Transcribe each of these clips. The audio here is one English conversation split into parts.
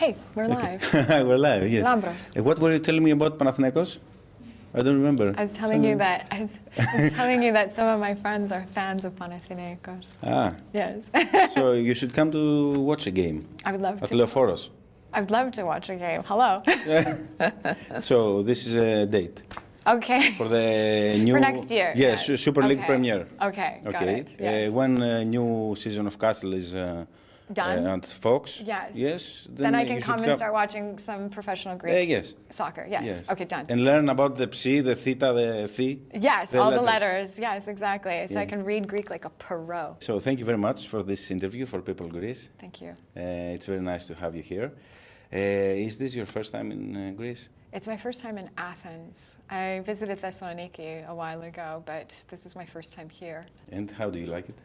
Hey, we're live. We're live, yes. Lambros. What were you telling me about Panathinaikos? I don't remember. I was telling you that some of my friends are fans of Panathinaikos. Ah. Yes. So you should come to watch a game. I would love at to. Leoforos. I'd love to watch a game. Hello. So this is a date. Okay. For the new... For next year. Yes, yes. Super League Okay. premiere. Okay, got it. Yes. When a new season of Castle is Done? at Fox. Yes. Yes. Then I can you should come and start watching some professional Greek yes. soccer. Yes. Okay, done. And learn about the psi, the theta, the phi. Yes, all the letters. Yes, exactly. So I can read Greek like a pro. So thank you very much for this interview for People Greece. Thank you. It's very nice to have you here. Is this your first time in Greece? It's my first time in Athens. I visited Thessaloniki a while ago, but this is my first time here. And how do you like it?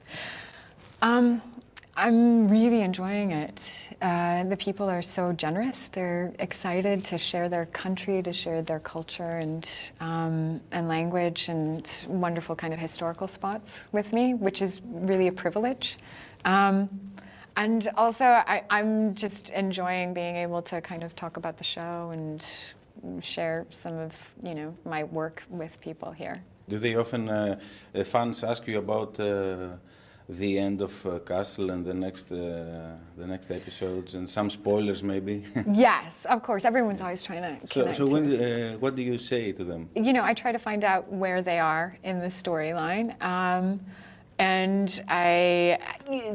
I'm really enjoying it. The people are so generous. They're excited to share their country, to share their culture and language and wonderful kind of historical spots with me, which is really a privilege. And also, I'm just enjoying being able to kind of talk about the show and share some of, my work with people here. Do they often, fans ask you about the end of Castle and the next episodes and some spoilers maybe? Yes, of course. Everyone's always trying to connect. So what do you say to them? I try to find out where they are in the storyline. And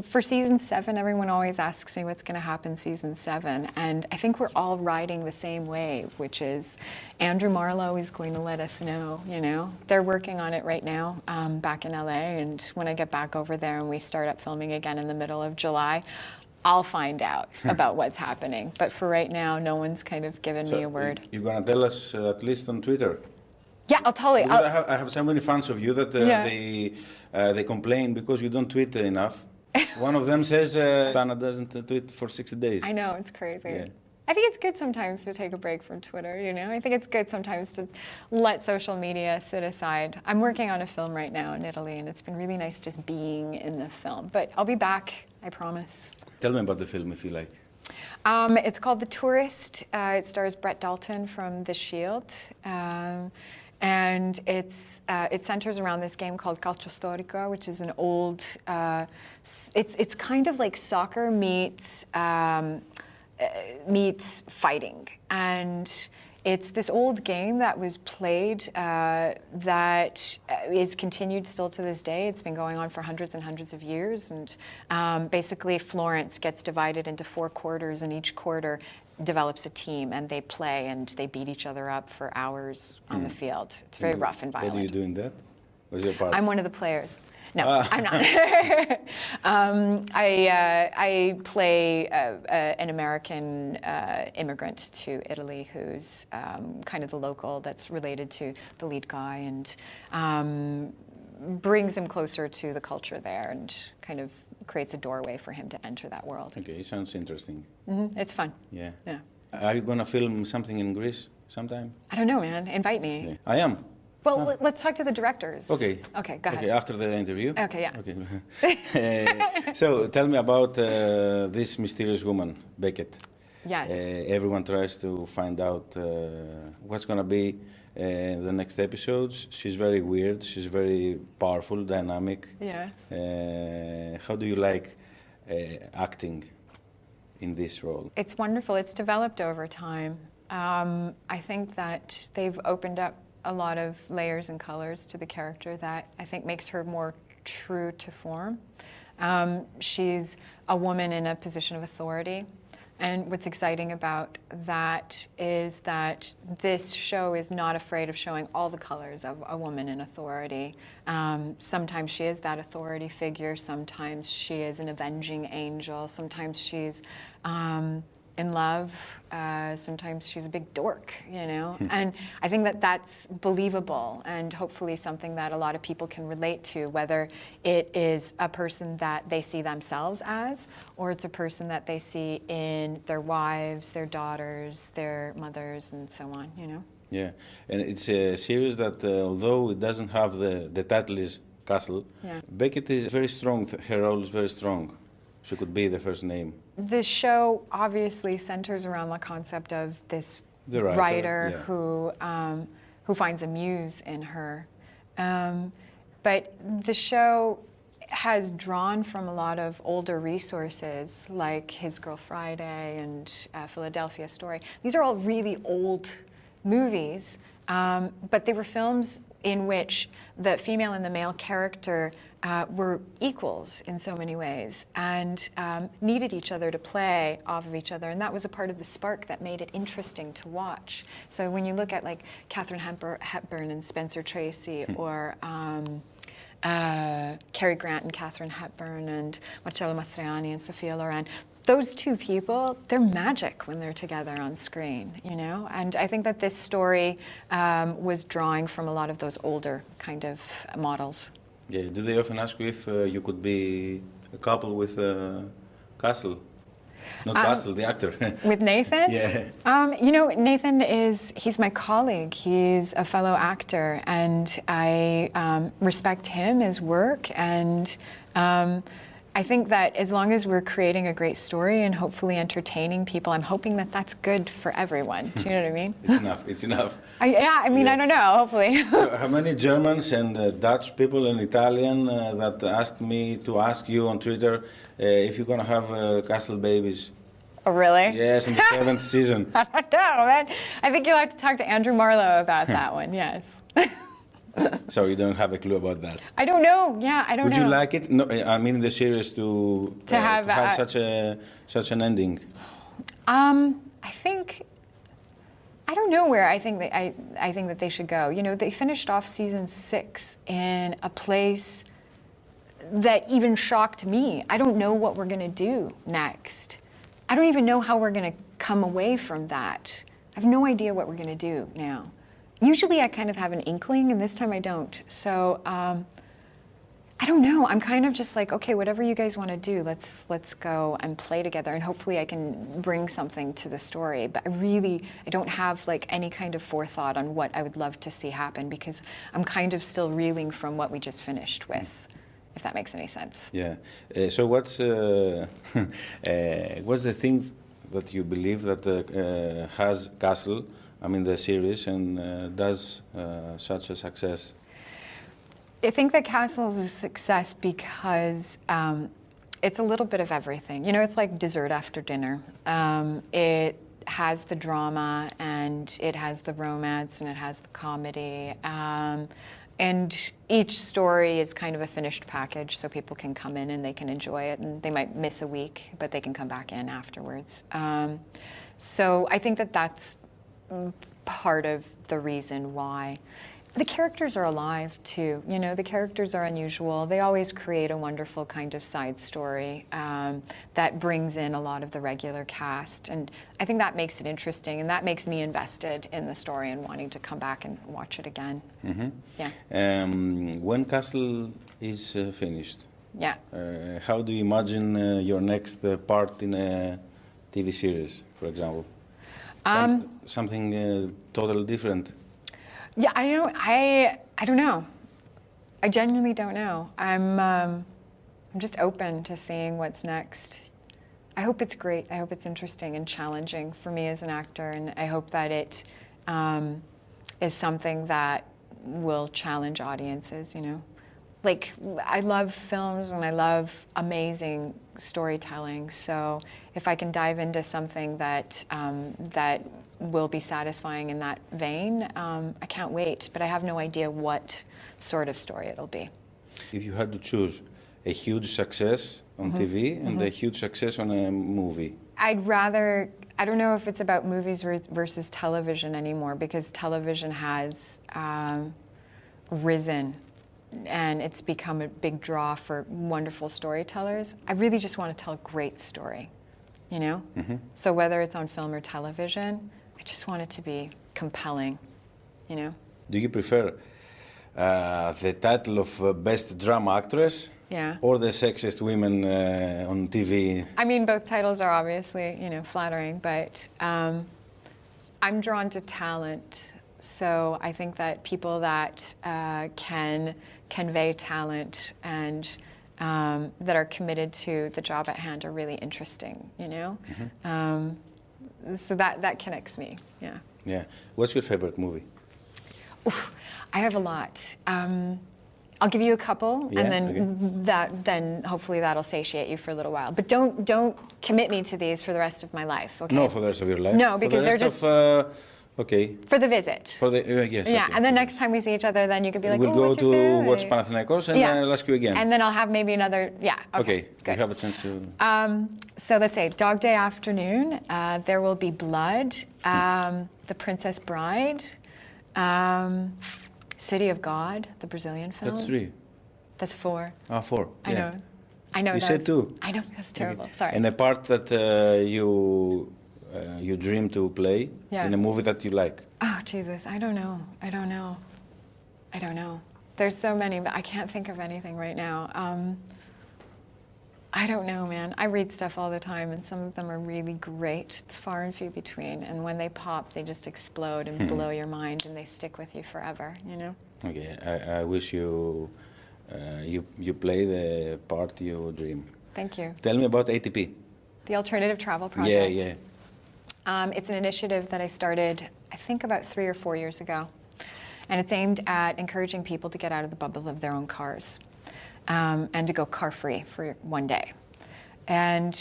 for season 7, everyone always asks me what's going to happen season 7. And I think we're all riding the same wave, which is Andrew Marlowe is going to let us know, They're working on it right now back in LA. And when I get back over there and we start up filming again in the middle of July, I'll find out about what's happening. But for right now, no one's kind of given me a word. You're going to tell us at least on Twitter? Yeah, I'll tell you. I have so many fans of you that they complain because you don't tweet enough. One of them says Stana doesn't tweet for 60 days. I know, it's crazy. Yeah. I think it's good sometimes to take a break from Twitter, I think it's good sometimes to let social media sit aside. I'm working on a film right now in Italy, and it's been really nice just being in the film. But I'll be back, I promise. Tell me about the film if you like. It's called The Tourist. It stars Brett Dalton from The Shield. And it centers around this game called Calcio Storico, which is an old, it's kind of like soccer meets fighting. And it's this old game that was played that is continued still to this day. It's been going on for hundreds and hundreds of years. And basically Florence gets divided into 4 quarters, and each quarter develops a team, and they play and they beat each other up for hours on the field. It's very rough and violent. What are you doing that? Was your part? I'm one of the players. No, I'm not. I play an American immigrant to Italy who's kind of the local that's related to the lead guy, and brings him closer to the culture there and kind of creates a doorway for him to enter that world. Okay, sounds interesting. It's fun. Yeah. Yeah. Are you going to film something in Greece sometime? I don't know, man. Invite me. Yeah. I am. Well, let's talk to the directors. Okay. Okay, go ahead. Okay, after the interview? Okay, yeah. Okay. So tell me about this mysterious woman, Beckett. Yes. Everyone tries to find out what's going to be the next episodes. She's very weird. She's very powerful, dynamic. Yes. How do you like acting in this role? It's wonderful. It's developed over time. I think that they've opened up a lot of layers and colors to the character that I think makes her more true to form. She's a woman in a position of authority. And what's exciting about that is that this show is not afraid of showing all the colors of a woman in authority. Sometimes she is that authority figure, sometimes she is an avenging angel, sometimes she's in love, sometimes she's a big dork, And I think that that's believable and hopefully something that a lot of people can relate to, whether it is a person that they see themselves as, or it's a person that they see in their wives, their daughters, their mothers, and so on, Yeah, and it's a series that although it doesn't have the title is Castle, Yeah. Beckett is very strong, her role is very strong. she could be the first name? The show obviously centers around the concept of this The writer, who finds a muse in her. But the show has drawn from a lot of older resources like His Girl Friday and Philadelphia Story. These are all really old movies, but they were films in which the female and the male character were equals in so many ways and needed each other to play off of each other, and that was a part of the spark that made it interesting to watch. So when you look at like Katharine Hepburn and Spencer Tracy, or Cary Grant and Katharine Hepburn, and Marcello Mastroianni and Sophia Loren, those two people, they're magic when they're together on screen, you know? And I think that this story was drawing from a lot of those older kind of models. Yeah. Do they often ask you if you could be a couple with Castle? Not Castle, the actor. With Nathan? Yeah. You know, Nathan he's my colleague. He's a fellow actor, and I respect him, his work, and I think that as long as we're creating a great story and hopefully entertaining people, I'm hoping that that's good for everyone. Do you know what I mean? It's enough. It's enough. I mean, I don't know, hopefully. So how many Germans and Dutch people and Italian that asked me to ask you on Twitter if you're going to have Castle babies? Oh, really? Yes, in the 7th season. I don't know, man. I think you'll have to talk to Andrew Marlowe about that one, yes. So you don't have a clue about that? I don't know. Yeah, I don't know. Would you like it? No, I mean the series to have such an ending. I think I don't know where I think that they should go. You know, they finished off season 6 in a place that even shocked me. I don't know what we're going to do next. I don't even know how we're going to come away from that. I have no idea what we're going to do now. Usually I kind of have an inkling, and this time I don't. So I don't know. I'm kind of just like, okay, whatever you guys want to do, let's go and play together, and hopefully I can bring something to the story. But I don't have like any kind of forethought on what I would love to see happen, because I'm kind of still reeling from what we just finished with, if that makes any sense. Yeah. So what's the thing that you believe that has Castle, I mean the series, and does such a success? I think that Castle is a success because it's a little bit of everything. You know, it's like dessert after dinner. It has the drama, and it has the romance, and it has the comedy. And each story is kind of a finished package, so people can come in and they can enjoy it, and they might miss a week, but they can come back in afterwards. So I think that that's part of the reason why. The characters are alive too, you know, the characters are unusual. They always create a wonderful kind of side story that brings in a lot of the regular cast. And I think that makes it interesting, and that makes me invested in the story and wanting to come back and watch it again. Mm-hmm. Yeah. When Castle is finished, yeah. How do you imagine your next part in a TV series, for example? Something totally different? Yeah, I don't know. I genuinely don't know. I'm just open to seeing what's next. I hope it's great. I hope it's interesting and challenging for me as an actor, and I hope that it is something that will challenge audiences, you know. Like, I love films and I love amazing storytelling, so if I can dive into something that that will be satisfying in that vein, I can't wait, but I have no idea what sort of story it'll be. If you had to choose a huge success on TV and a huge success on a movie? I'd rather, I don't know if it's about movies versus television anymore, because television has risen and it's become a big draw for wonderful storytellers. I really just want to tell a great story, you know? So whether it's on film or television, I just want it to be compelling, you know? Do you prefer the title of Best Drama Actress? Yeah. Or the Sexiest Women on TV? I mean, both titles are obviously, you know, flattering, but I'm drawn to talent. So I think that people that can convey talent and that are committed to the job at hand are really interesting, you know? So that connects me, yeah. Yeah. What's your favorite movie? Oof, I have a lot. I'll give you a couple, Yeah, and then then hopefully that'll satiate you for a little while. But don't commit me to these for the rest of my life, okay? No, for the rest of your life. No, because for the they're rest just of, okay. for the visit. For the yes. Yeah, okay. and then next time we see each other, then you could be like, we'll oh, go what's your to favorite? watch Panathinaikos, and Yeah. I'll ask you again. And then I'll have maybe another. Yeah. Okay. Good. You have a chance to. So let's say Dog Day Afternoon. There Will Be Blood. The Princess Bride. City of God, the Brazilian film. That's 3. That's 4. Ah, 4. I know. I know. You that said was, 2. I know. That was terrible. Sorry. And a part that you dream to play in a movie that you like. Oh Jesus! I don't know. There's so many, but I can't think of anything right now. I don't know, man. I read stuff all the time, and some of them are really great. It's far and few between, and when they pop, they just explode and blow your mind, and they stick with you forever, you know? Okay, I wish you you play the part you dream. Thank you. Tell me about ATP. The Alternative Travel Project. Yeah. It's an initiative that I started, I think, about 3 or 4 years ago, and it's aimed at encouraging people to get out of the bubble of their own cars. And to go car-free for one day. And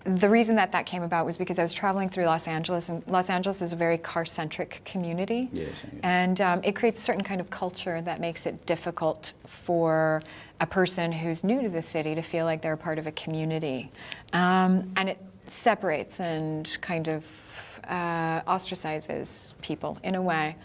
the reason that came about was because I was traveling through Los Angeles, and Los Angeles is a very car-centric community. Yes. And it creates a certain kind of culture that makes it difficult for a person who's new to the city to feel like they're a part of a community. And it separates and kind of ostracizes people in a way.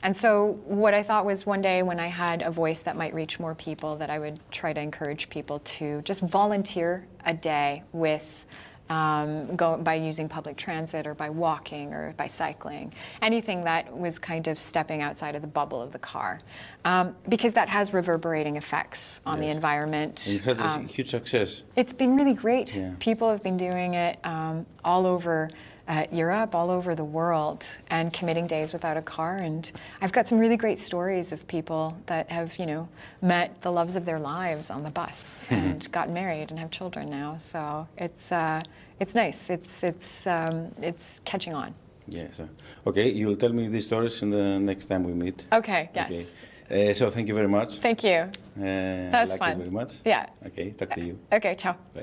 And so what I thought was one day when I had a voice that might reach more people, that I would try to encourage people to just volunteer a day with by using public transit or by walking or by cycling, anything that was kind of stepping outside of the bubble of the car, because that has reverberating effects on the environment. And it has a huge success. It's been really great. Yeah. People have been doing it all over Europe, all over the world, and committing days without a car. And I've got some really great stories of people that have, met the loves of their lives on the bus and gotten married and have children now. So it's nice. It's catching on. Yes. Okay, you'll tell me these stories in the next time we meet. Okay. Yes. Okay. So thank you very much. Thank you. That was like fun. it very much. Yeah. Okay. Talk to you. Okay. Ciao. Bye.